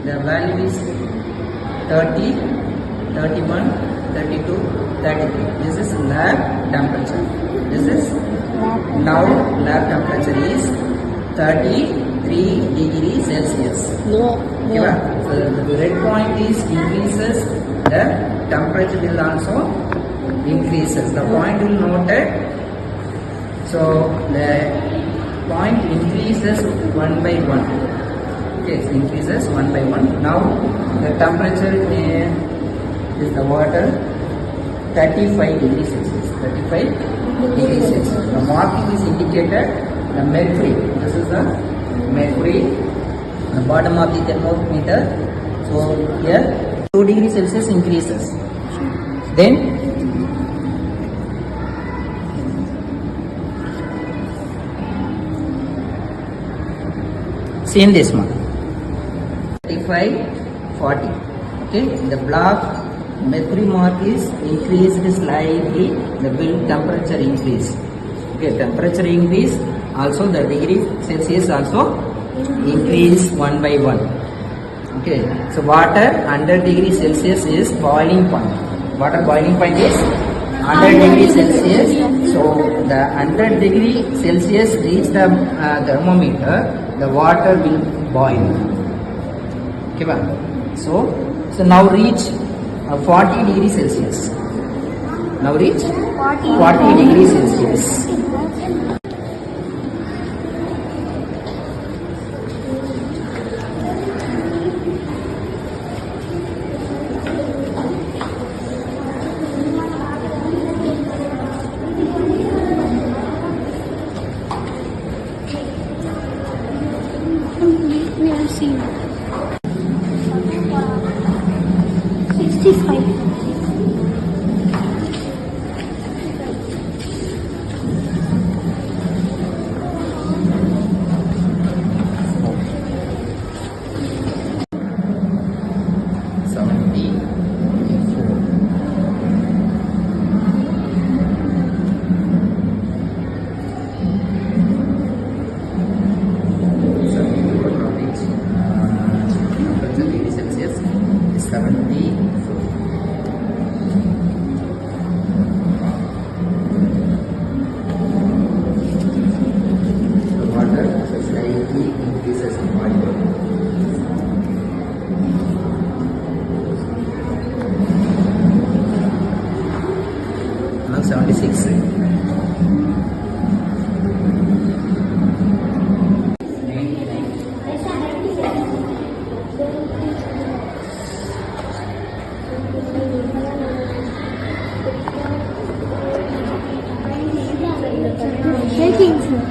The value is 30, 31, 32, 33. This is lab temperature. This is now lab temperature is 33 degrees Celsius. Okay, so the red point is increases, the temperature will also increases. The point will noted. So the point increases one by one. Okay, it increases one by one. Now the temperature is the water 35 degrees Celsius. 35 degrees Celsius. The marking is indicated the mercury. This is the mercury. The bottom of the thermometer. So here 2 degrees Celsius increases. Then see in this one 35, 40. Okay, the black mercury mark is increased slightly. The build temperature increase. Okay, temperature increase. Also the degree Celsius also increase one by one. Okay, so water 100 degree Celsius is boiling point. Water boiling point is 100 degree Celsius. So the 100 degree Celsius reach the thermometer, the water will boil. Okay, so now reach 40 degrees Celsius. Now reach 40 degrees Celsius. We are seeing 65. Now 76. Shaking, sir.